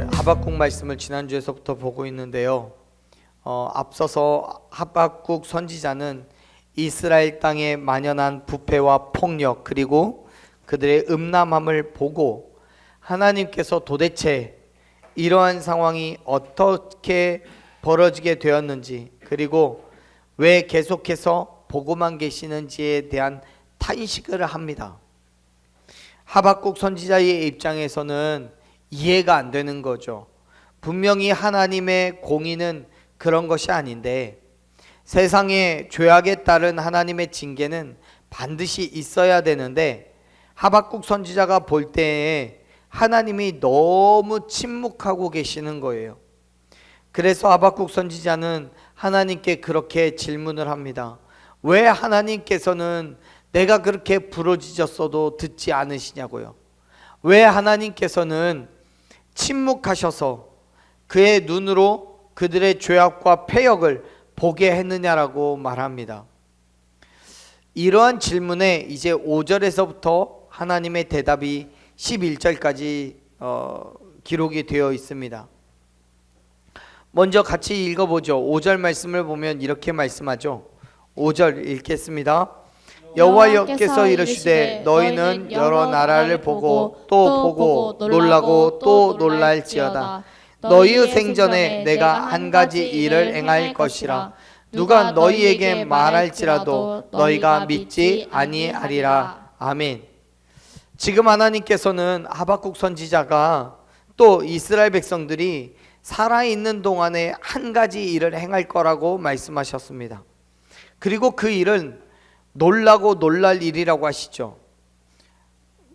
하박국 말씀을 지난주에서부터 보고 있는데요. 앞서서 하박국 선지자는 이스라엘 땅에 만연한 부패와 폭력 그리고 그들의 음란함을 보고 하나님께서 도대체 이러한 상황이 어떻게 벌어지게 되었는지 그리고 왜 계속해서 보고만 계시는지에 대한 탄식을 합니다. 하박국 선지자의 입장에서는 이해가 안 되는 거죠. 분명히 하나님의 공의는 그런 것이 아닌데 세상의 죄악에 따른 하나님의 징계는 반드시 있어야 되는데 하박국 선지자가 볼 때에 하나님이 너무 침묵하고 계시는 거예요. 그래서 하박국 선지자는 하나님께 그렇게 질문을 합니다. 왜 하나님께서는 내가 그렇게 부르짖었어도 듣지 않으시냐고요. 왜 하나님께서는 침묵하셔서 그의 눈으로 그들의 죄악과 패역을 보게 했느냐라고 말합니다. 이러한 질문에 이제 5절에서부터 하나님의 대답이 11절까지 기록이 되어 있습니다. 먼저 같이 읽어보죠. 5절 말씀을 보면 이렇게 말씀하죠. 5절 읽겠습니다. 여호와께서 이르시되 너희는 여러 나라를 보고 또 보고 놀라고 또 놀랄지어다. 너희의 생전에 내가 한 가지 일을 행할 것이라. 누가 너희에게 말할지라도 너희가 믿지 아니하리라. 아멘. 지금 하나님께서는 하박국 선지자가 또 이스라엘 백성들이 살아있는 동안에 한 가지 일을 행할 거라고 말씀하셨습니다. 그리고 그 일은 놀라고 놀랄 일이라고 하시죠.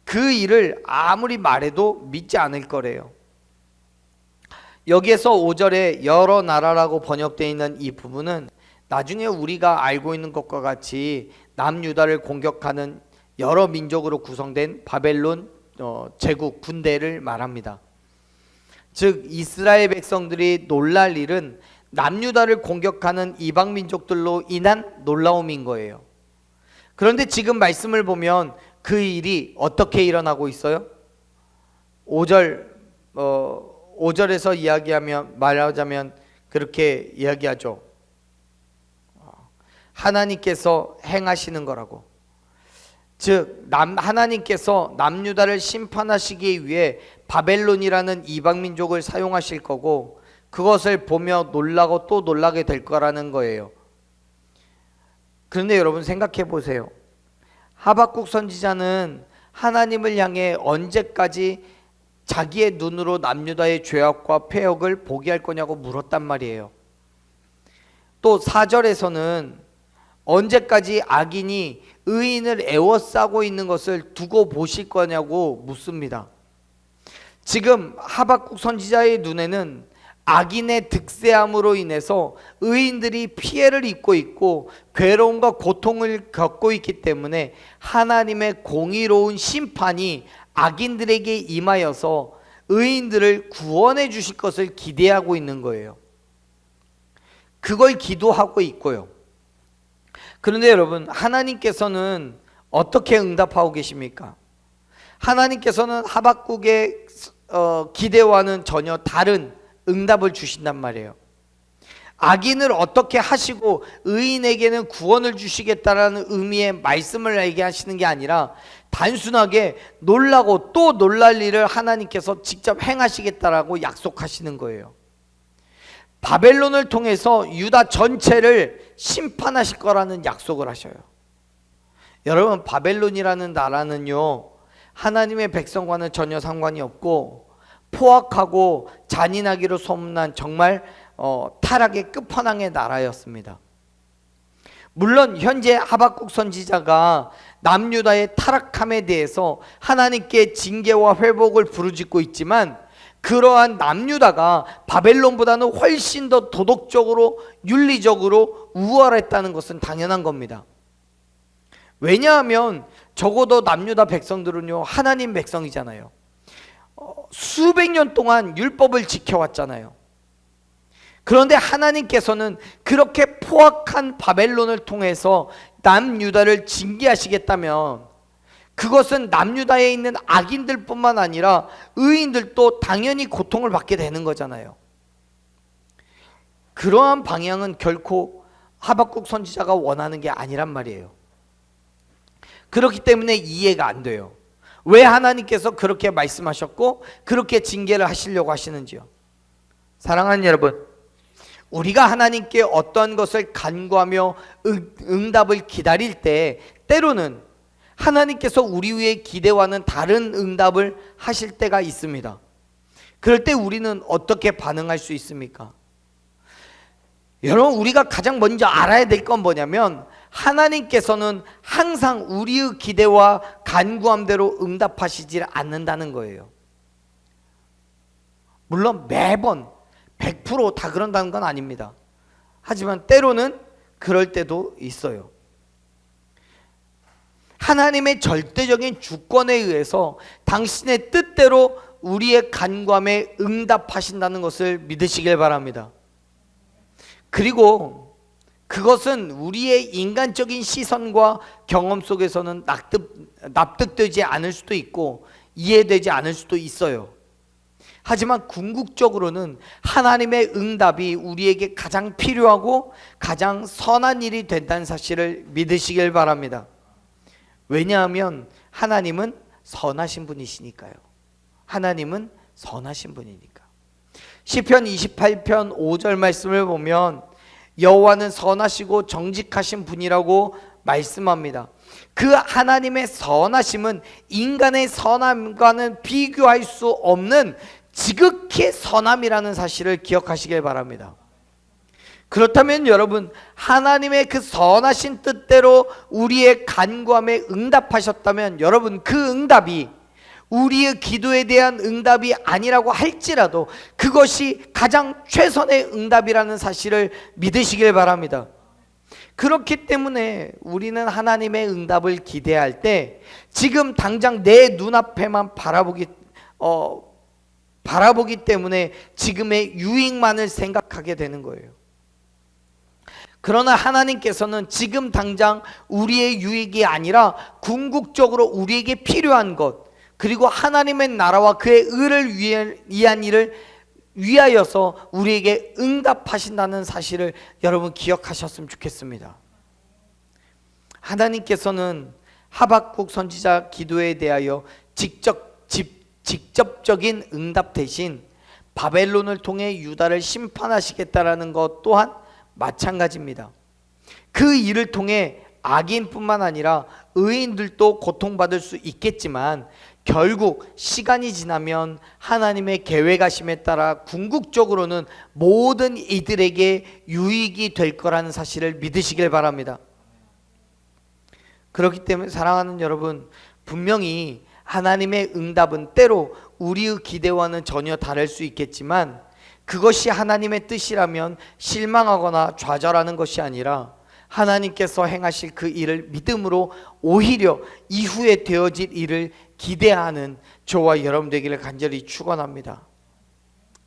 그 일을 아무리 말해도 믿지 않을 거래요. 여기에서 5절에 여러 나라라고 번역되어 있는 이 부분은 나중에 우리가 알고 있는 것과 같이 남유다를 공격하는 여러 민족으로 구성된 바벨론 제국 군대를 말합니다. 즉 이스라엘 백성들이 놀랄 일은 남유다를 공격하는 이방 민족들로 인한 놀라움인 거예요. 그런데 지금 말씀을 보면 그 일이 어떻게 일어나고 있어요? 5절에서 말하자면 그렇게 이야기하죠. 하나님께서 행하시는 거라고. 즉 하나님께서 남유다를 심판하시기 위해 바벨론이라는 이방 민족을 사용하실 거고 그것을 보며 놀라고 또 놀라게 될 거라는 거예요. 그런데 여러분 생각해 보세요. 하박국 선지자는 하나님을 향해 언제까지 자기의 눈으로 남유다의 죄악과 패역을 보게 할 거냐고 물었단 말이에요. 또 4절에서는 언제까지 악인이 의인을 애워싸고 있는 것을 두고 보실 거냐고 묻습니다. 지금 하박국 선지자의 눈에는 악인의 득세함으로 인해서 의인들이 피해를 입고 있고 괴로움과 고통을 겪고 있기 때문에 하나님의 공의로운 심판이 악인들에게 임하여서 의인들을 구원해 주실 것을 기대하고 있는 거예요. 그걸 기도하고 있고요. 그런데 여러분 하나님께서는 어떻게 응답하고 계십니까? 하나님께서는 하박국의 기대와는 전혀 다른 응답을 주신단 말이에요. 악인을 어떻게 하시고 의인에게는 구원을 주시겠다라는 의미의 말씀을 얘기하시는 게 아니라 단순하게 놀라고 또 놀랄 일을 하나님께서 직접 행하시겠다라고 약속하시는 거예요. 바벨론을 통해서 유다 전체를 심판하실 거라는 약속을 하셔요. 여러분 바벨론이라는 나라는요 하나님의 백성과는 전혀 상관이 없고 포악하고 잔인하기로 소문난 정말 타락의 끝판왕의 나라였습니다. 물론 현재 하박국 선지자가 남유다의 타락함에 대해서 하나님께 징계와 회복을 부르짖고 있지만 그러한 남유다가 바벨론보다는 훨씬 더 도덕적으로 윤리적으로 우월했다는 것은 당연한 겁니다. 왜냐하면 적어도 남유다 백성들은요 하나님 백성이잖아요. 수백 년 동안 율법을 지켜왔잖아요. 그런데 하나님께서는 그렇게 포악한 바벨론을 통해서 남유다를 징계하시겠다면 그것은 남유다에 있는 악인들뿐만 아니라 의인들도 당연히 고통을 받게 되는 거잖아요. 그러한 방향은 결코 하박국 선지자가 원하는 게 아니란 말이에요. 그렇기 때문에 이해가 안 돼요. 왜 하나님께서 그렇게 말씀하셨고 그렇게 징계를 하시려고 하시는지요. 사랑하는 여러분, 우리가 하나님께 어떤 것을 간구하며 응답을 기다릴 때 때로는 하나님께서 우리 위에 기대와는 다른 응답을 하실 때가 있습니다. 그럴 때 우리는 어떻게 반응할 수 있습니까? 여러분, 우리가 가장 먼저 알아야 될 건 뭐냐면 하나님께서는 항상 우리의 기대와 간구함대로 응답하시지 않는다는 거예요. 물론 매번 100% 그런다는 건 아닙니다. 하지만 때로는 그럴 때도 있어요. 하나님의 절대적인 주권에 의해서 당신의 뜻대로 우리의 간구함에 응답하신다는 것을 믿으시길 바랍니다. 그리고 그것은 우리의 인간적인 시선과 경험 속에서는 납득되지 않을 수도 있고 이해되지 않을 수도 있어요. 하지만 궁극적으로는 하나님의 응답이 우리에게 가장 필요하고 가장 선한 일이 된다는 사실을 믿으시길 바랍니다. 왜냐하면 하나님은 선하신 분이시니까요. 하나님은 선하신 분이니까. 시편 28편 5절 말씀을 보면 여호와는 선하시고 정직하신 분이라고 말씀합니다. 그 하나님의 선하심은 인간의 선함과는 비교할 수 없는 지극히 선함이라는 사실을 기억하시길 바랍니다. 그렇다면 여러분, 하나님의 그 선하신 뜻대로 우리의 간구함에 응답하셨다면 여러분, 그 응답이 우리의 기도에 대한 응답이 아니라고 할지라도 그것이 가장 최선의 응답이라는 사실을 믿으시길 바랍니다. 그렇기 때문에 우리는 하나님의 응답을 기대할 때 지금 당장 내 눈앞에만 바라보기 때문에 지금의 유익만을 생각하게 되는 거예요. 그러나 하나님께서는 지금 당장 우리의 유익이 아니라 궁극적으로 우리에게 필요한 것, 그리고 하나님의 나라와 그의 의를 위한 일을 위하여서 우리에게 응답하신다는 사실을 여러분 기억하셨으면 좋겠습니다. 하나님께서는 하박국 선지자 기도에 대하여 직접적인 응답 대신 바벨론을 통해 유다를 심판하시겠다라는 것 또한 마찬가지입니다. 그 일을 통해 악인뿐만 아니라 의인들도 고통받을 수 있겠지만 결국 시간이 지나면 하나님의 계획하심에 따라 궁극적으로는 모든 이들에게 유익이 될 거라는 사실을 믿으시길 바랍니다. 그렇기 때문에 사랑하는 여러분, 분명히 하나님의 응답은 때로 우리의 기대와는 전혀 다를 수 있겠지만 그것이 하나님의 뜻이라면 실망하거나 좌절하는 것이 아니라 하나님께서 행하실 그 일을 믿음으로 오히려 이후에 되어질 일을 기대하는 저와 여러분 되기를 간절히 축원합니다.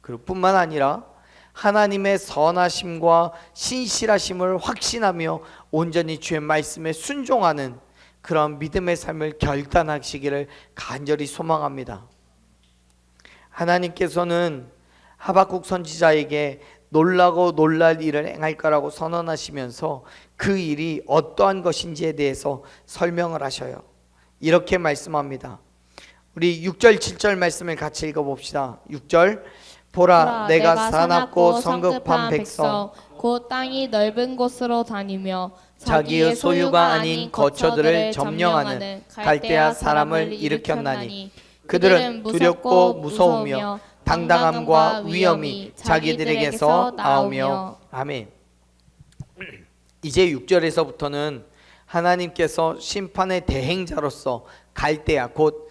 그리고 뿐만 아니라 하나님의 선하심과 신실하심을 확신하며 온전히 주의 말씀에 순종하는 그런 믿음의 삶을 결단하시기를 간절히 소망합니다. 하나님께서는 하박국 선지자에게 놀라고 놀랄 일을 행할 거라고 선언하시면서 그 일이 어떠한 것인지에 대해서 설명을 하셔요. 이렇게 말씀합니다. 우리 6절 7절 말씀을 같이 읽어봅시다. 6절, 보라 내가 사납고 성급한 백성 곧 땅이 넓은 곳으로 다니며 자기의 소유가 아닌 거처들을 점령하는 갈대아 사람을 일으켰나니 그들은 두렵고 무서우며 당당함과 위엄이 자기들에게서 나오며. 아멘. 이제 6절에서부터는 하나님께서 심판의 대행자로서 갈대아 곧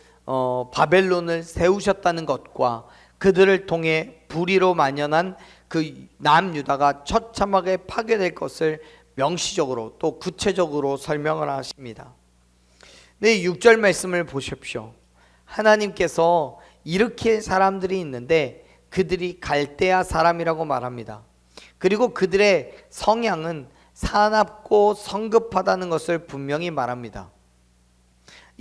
바벨론을 세우셨다는 것과 그들을 통해 불의로 만연한 그 남유다가 처참하게 파괴될 것을 명시적으로 또 구체적으로 설명을 하십니다. 네, 6절 말씀을 보십시오. 하나님께서 일으킬 사람들이 있는데 그들이 갈대아 사람이라고 말합니다. 그리고 그들의 성향은 사납고 성급하다는 것을 분명히 말합니다.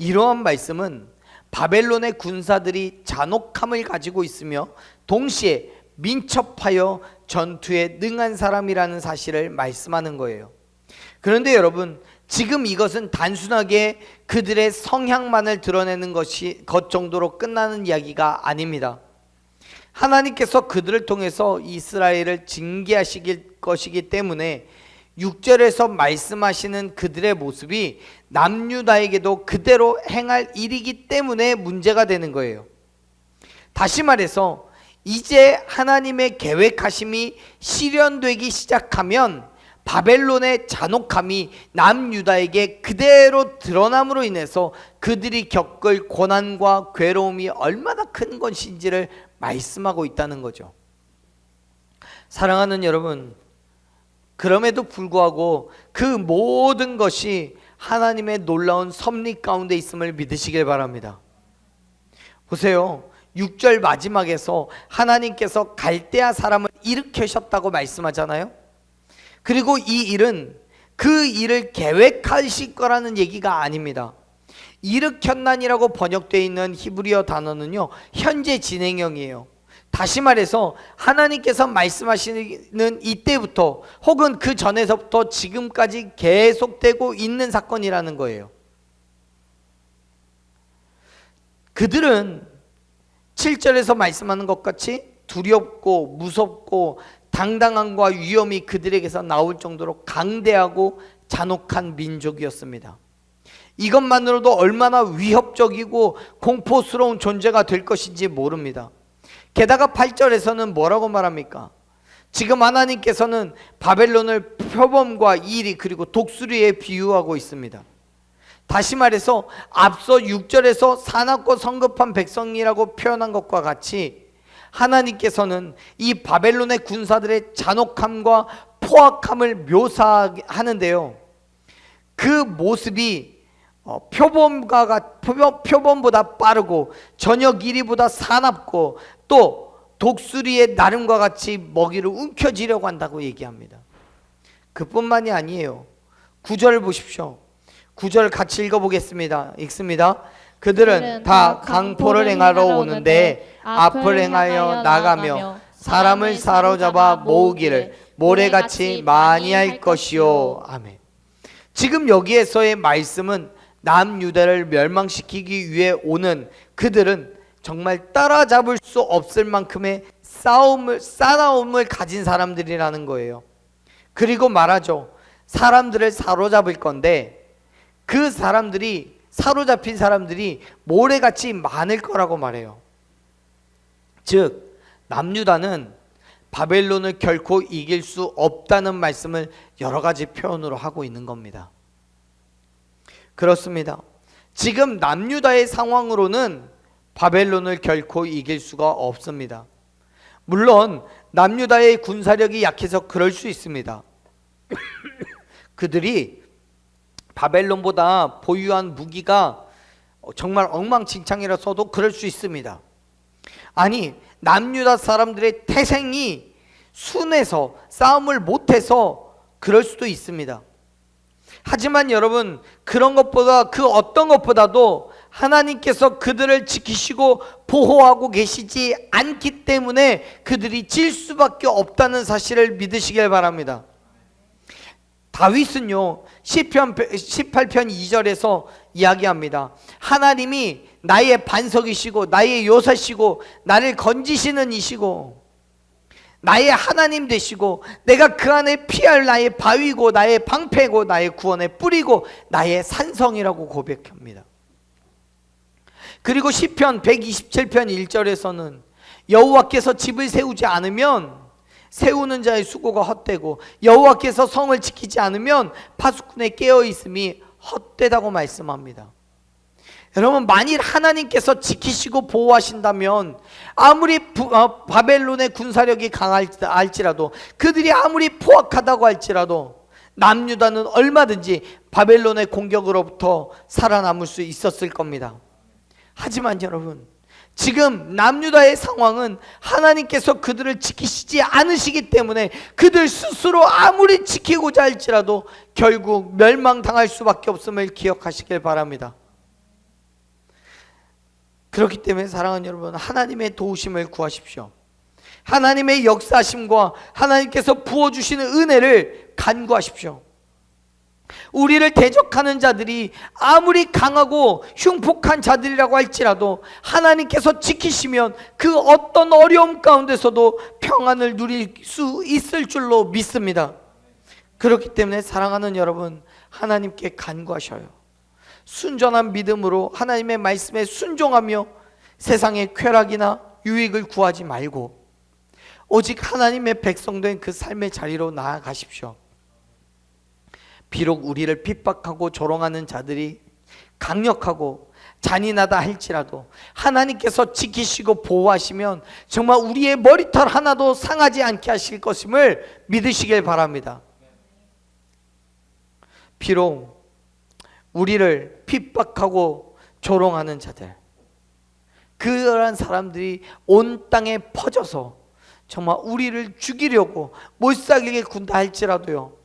이러한 말씀은 바벨론의 군사들이 잔혹함을 가지고 있으며 동시에 민첩하여 전투에 능한 사람이라는 사실을 말씀하는 거예요. 그런데 여러분, 지금 이것은 단순하게 그들의 성향만을 드러내는 것 정도로 끝나는 이야기가 아닙니다. 하나님께서 그들을 통해서 이스라엘을 징계하실 것이기 때문에 6절에서 말씀하시는 그들의 모습이 남유다에게도 그대로 행할 일이기 때문에 문제가 되는 거예요. 다시 말해서 이제 하나님의 계획하심이 실현되기 시작하면 바벨론의 잔혹함이 남유다에게 그대로 드러남으로 인해서 그들이 겪을 고난과 괴로움이 얼마나 큰 것인지를 말씀하고 있다는 거죠. 사랑하는 여러분, 그럼에도 불구하고 그 모든 것이 하나님의 놀라운 섭리 가운데 있음을 믿으시길 바랍니다. 보세요. 6절 마지막에서 하나님께서 갈대아 사람을 일으키셨다고 말씀하잖아요. 그리고 이 일은 그 일을 계획하실 거라는 얘기가 아닙니다. 일으켰나니라고 번역되어 있는 히브리어 단어는요, 현재 진행형이에요. 다시 말해서 하나님께서 말씀하시는 이때부터 혹은 그 전에서부터 지금까지 계속되고 있는 사건이라는 거예요. 그들은 7절에서 말씀하는 것 같이 두렵고 무섭고 당당함과 위험이 그들에게서 나올 정도로 강대하고 잔혹한 민족이었습니다. 이것만으로도 얼마나 위협적이고 공포스러운 존재가 될 것인지 모릅니다. 게다가 8절에서는 뭐라고 말합니까? 지금 하나님께서는 바벨론을 표범과 이리 그리고 독수리에 비유하고 있습니다. 다시 말해서 앞서 6절에서 사납고 성급한 백성이라고 표현한 것과 같이 하나님께서는 이 바벨론의 군사들의 잔혹함과 포악함을 묘사하는데요, 그 모습이 표범보다 빠르고 저녁 이리보다 사납고 또 독수리의 나름과 같이 먹이를 움켜쥐려고 한다고 얘기합니다. 그뿐만이 아니에요. 9절 보십시오. 9절 같이 읽어보겠습니다. 읽습니다. 그들은 다 강포를 행하러 오는데 앞을 행하여 나가며 사람을 사로잡아 모으기를 모래같이 많이 할 것이요. 아멘. 지금 여기에서의 말씀은 남유다를 멸망시키기 위해 오는 그들은 정말 따라잡을 수 없을 만큼의 싸움을 가진 사람들이라는 거예요. 그리고 말하죠. 사람들을 사로잡을 건데 그 사로잡힌 사람들이 모래같이 많을 거라고 말해요. 즉 남유다는 바벨론을 결코 이길 수 없다는 말씀을 여러 가지 표현으로 하고 있는 겁니다. 그렇습니다. 지금 남유다의 상황으로는 바벨론을 결코 이길 수가 없습니다. 물론 남유다의 군사력이 약해서 그럴 수 있습니다. 그들이 바벨론보다 보유한 무기가 정말 엉망진창이라서도 그럴 수 있습니다. 아니, 남유다 사람들의 태생이 순해서 싸움을 못해서 그럴 수도 있습니다. 하지만 여러분, 그런 것보다 그 어떤 것보다도 하나님께서 그들을 지키시고 보호하고 계시지 않기 때문에 그들이 질 수밖에 없다는 사실을 믿으시길 바랍니다. 다윗은요, 시편 18편 2절에서 이야기합니다. 하나님이 나의 반석이시고 나의 요새시고 나를 건지시는 이시고 나의 하나님 되시고 내가 그 안에 피할 나의 바위고 나의 방패고 나의 구원의 뿌리고 나의 산성이라고 고백합니다. 그리고 시편 127편 1절에서는 여호와께서 집을 세우지 않으면 세우는 자의 수고가 헛되고 여호와께서 성을 지키지 않으면 파수꾼의 깨어있음이 헛되다고 말씀합니다. 여러분, 만일 하나님께서 지키시고 보호하신다면 아무리 바벨론의 군사력이 강할지라도 그들이 아무리 포악하다고 할지라도 남유다는 얼마든지 바벨론의 공격으로부터 살아남을 수 있었을 겁니다. 하지만 여러분, 지금 남유다의 상황은 하나님께서 그들을 지키시지 않으시기 때문에 그들 스스로 아무리 지키고자 할지라도 결국 멸망당할 수밖에 없음을 기억하시길 바랍니다. 그렇기 때문에 사랑하는 여러분, 하나님의 도우심을 구하십시오. 하나님의 역사하심과 하나님께서 부어주시는 은혜를 간구하십시오. 우리를 대적하는 자들이 아무리 강하고 흉폭한 자들이라고 할지라도 하나님께서 지키시면 그 어떤 어려움 가운데서도 평안을 누릴 수 있을 줄로 믿습니다. 그렇기 때문에 사랑하는 여러분, 하나님께 간구하셔요. 순전한 믿음으로 하나님의 말씀에 순종하며 세상의 쾌락이나 유익을 구하지 말고 오직 하나님의 백성된 그 삶의 자리로 나아가십시오. 비록 우리를 핍박하고 조롱하는 자들이 강력하고 잔인하다 할지라도 하나님께서 지키시고 보호하시면 정말 우리의 머리털 하나도 상하지 않게 하실 것임을 믿으시길 바랍니다. 비록 우리를 핍박하고 조롱하는 자들, 그러한 사람들이 온 땅에 퍼져서 정말 우리를 죽이려고 못살게 군다 할지라도요,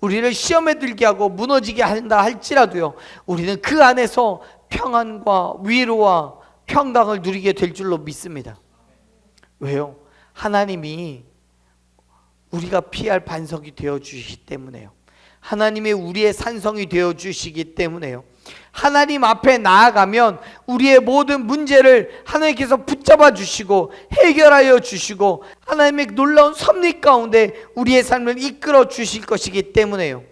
우리를 시험에 들게 하고 무너지게 한다 할지라도요, 우리는 그 안에서 평안과 위로와 평강을 누리게 될 줄로 믿습니다. 왜요? 하나님이 우리가 피할 반석이 되어 주시기 때문에요. 하나님이 우리의 산성이 되어 주시기 때문에요. 하나님 앞에 나아가면 우리의 모든 문제를 하나님께서 붙잡아 주시고 해결하여 주시고 하나님의 놀라운 섭리 가운데 우리의 삶을 이끌어 주실 것이기 때문에요.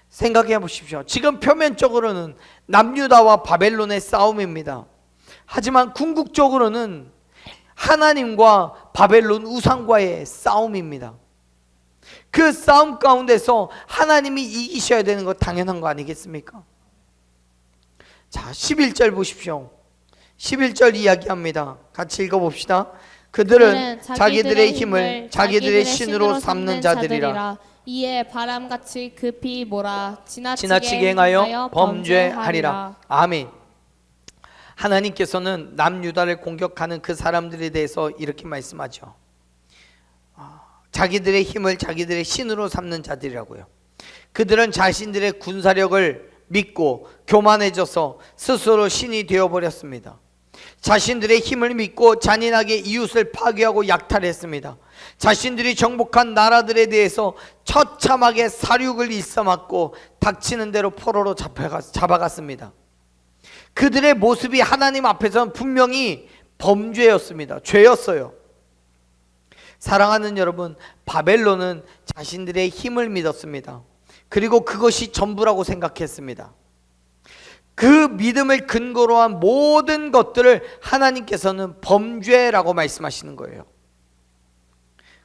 생각해 보십시오. 지금 표면적으로는 남유다와 바벨론의 싸움입니다. 하지만 궁극적으로는 하나님과 바벨론 우상과의 싸움입니다. 그 싸움 가운데서 하나님이 이기셔야 되는 거 당연한 거 아니겠습니까? 자, 11절 보십시오. 11절 이야기합니다. 같이 읽어봅시다. 그들은 자기들의 힘을 자기들의 신으로 삼는 자들이라. 이에 바람같이 급히 몰아 지나치게 행하여 범죄하리라. 아멘. 하나님께서는 남유다를 공격하는 그 사람들에 대해서 이렇게 말씀하죠. 자기들의 힘을 자기들의 신으로 삼는 자들이라고요. 그들은 자신들의 군사력을 믿고 교만해져서 스스로 신이 되어버렸습니다. 자신들의 힘을 믿고 잔인하게 이웃을 파괴하고 약탈했습니다. 자신들이 정복한 나라들에 대해서 처참하게 사륙을 일삼았고 닥치는 대로 포로로 잡아갔습니다. 그들의 모습이 하나님 앞에서는 분명히 범죄였습니다. 죄였어요. 사랑하는 여러분, 바벨론은 자신들의 힘을 믿었습니다. 그리고 그것이 전부라고 생각했습니다. 그 믿음을 근거로 한 모든 것들을 하나님께서는 범죄라고 말씀하시는 거예요.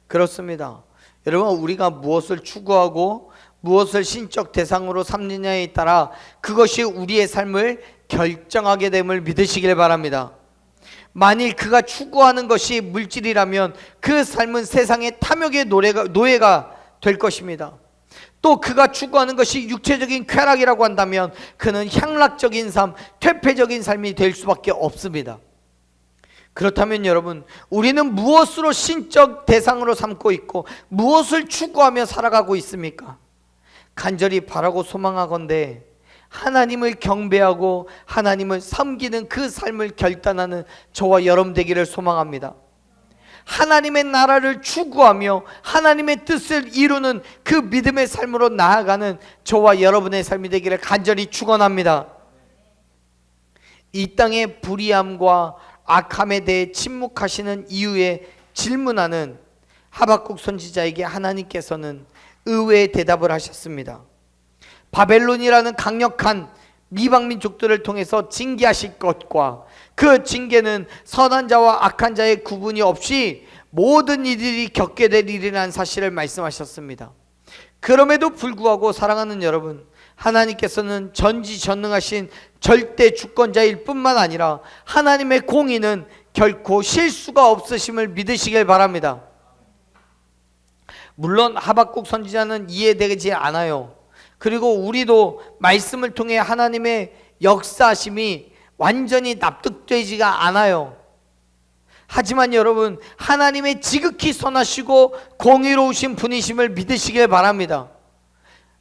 그렇습니다. 여러분, 우리가 무엇을 추구하고 무엇을 신적 대상으로 삼느냐에 따라 그것이 우리의 삶을 결정하게 됨을 믿으시길 바랍니다. 만일 그가 추구하는 것이 물질이라면 그 삶은 세상의 탐욕의 노예가 될 것입니다. 또 그가 추구하는 것이 육체적인 쾌락이라고 한다면 그는 향락적인 삶, 퇴폐적인 삶이 될 수밖에 없습니다. 그렇다면 여러분, 우리는 무엇으로 신적 대상으로 삼고 있고 무엇을 추구하며 살아가고 있습니까? 간절히 바라고 소망하건대 하나님을 경배하고 하나님을 섬기는 그 삶을 결단하는 저와 여러분 되기를 소망합니다. 하나님의 나라를 추구하며 하나님의 뜻을 이루는 그 믿음의 삶으로 나아가는 저와 여러분의 삶이 되기를 간절히 축원합니다. 이 땅의 불의함과 악함에 대해 침묵하시는 이유에 질문하는 하박국 선지자에게 하나님께서는 의외의 대답을 하셨습니다. 바벨론이라는 강력한 이방 민족들을 통해서 징계하실 것과 그 징계는 선한 자와 악한 자의 구분이 없이 모든 이들이 겪게 될 일이라는 사실을 말씀하셨습니다. 그럼에도 불구하고 사랑하는 여러분, 하나님께서는 전지전능하신 절대 주권자일 뿐만 아니라 하나님의 공의는 결코 실수가 없으심을 믿으시길 바랍니다. 물론 하박국 선지자는 이해되지 않아요. 그리고 우리도 말씀을 통해 하나님의 역사심이 완전히 납득되지가 않아요. 하지만 여러분, 하나님의 지극히 선하시고 공의로우신 분이심을 믿으시길 바랍니다.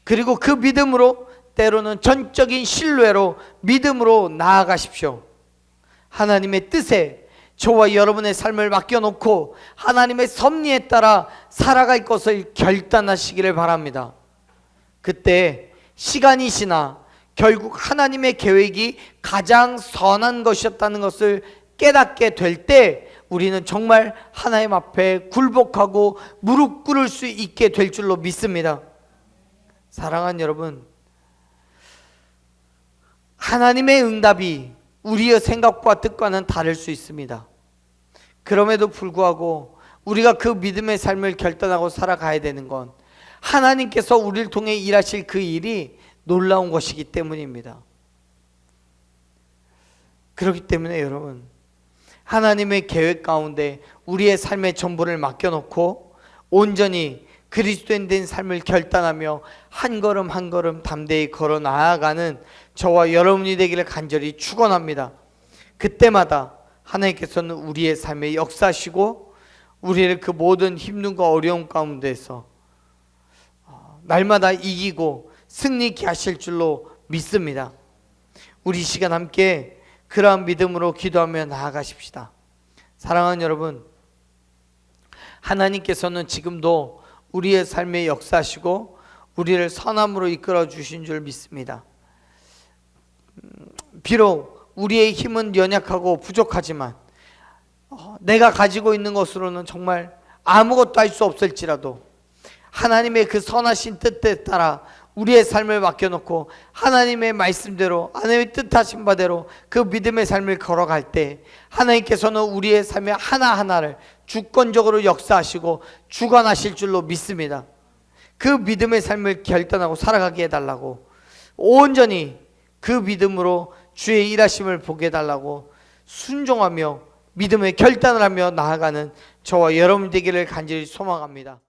그리고 그 믿음으로 때로는 전적인 신뢰로 믿음으로 나아가십시오. 하나님의 뜻에 저와 여러분의 삶을 맡겨놓고 하나님의 섭리에 따라 살아갈 것을 결단하시기를 바랍니다. 그때 시간이 지나 결국 하나님의 계획이 가장 선한 것이었다는 것을 깨닫게 될 때 우리는 정말 하나님 앞에 굴복하고 무릎 꿇을 수 있게 될 줄로 믿습니다. 사랑하는 여러분, 하나님의 응답이 우리의 생각과 뜻과는 다를 수 있습니다. 그럼에도 불구하고 우리가 그 믿음의 삶을 결단하고 살아가야 되는 건 하나님께서 우리를 통해 일하실 그 일이 놀라운 것이기 때문입니다. 그렇기 때문에 여러분, 하나님의 계획 가운데 우리의 삶의 전부를 맡겨놓고 온전히 그리스도인 된 삶을 결단하며 한 걸음 한 걸음 담대히 걸어 나아가는 저와 여러분이 되기를 간절히 축원합니다. 그때마다 하나님께서는 우리의 삶에 역사하시고 우리를 그 모든 힘듦과 어려움 가운데서 날마다 이기고 승리케 하실 줄로 믿습니다. 우리 시간 함께 그러한 믿음으로 기도하며 나아가십시다. 사랑하는 여러분, 하나님께서는 지금도 우리의 삶에 역사하시고 우리를 선함으로 이끌어 주신 줄 믿습니다. 비록 우리의 힘은 연약하고 부족하지만 내가 가지고 있는 것으로는 정말 아무것도 할 수 없을지라도 하나님의 그 선하신 뜻에 따라 우리의 삶을 맡겨놓고 하나님의 말씀대로 하나님의 뜻하신 바대로 그 믿음의 삶을 걸어갈 때 하나님께서는 우리의 삶의 하나하나를 주권적으로 역사하시고 주관하실 줄로 믿습니다. 그 믿음의 삶을 결단하고 살아가게 해달라고, 온전히 그 믿음으로 주의 일하심을 보게 해달라고 순종하며 믿음의 결단을 하며 나아가는 저와 여러분 되기를 간절히 소망합니다.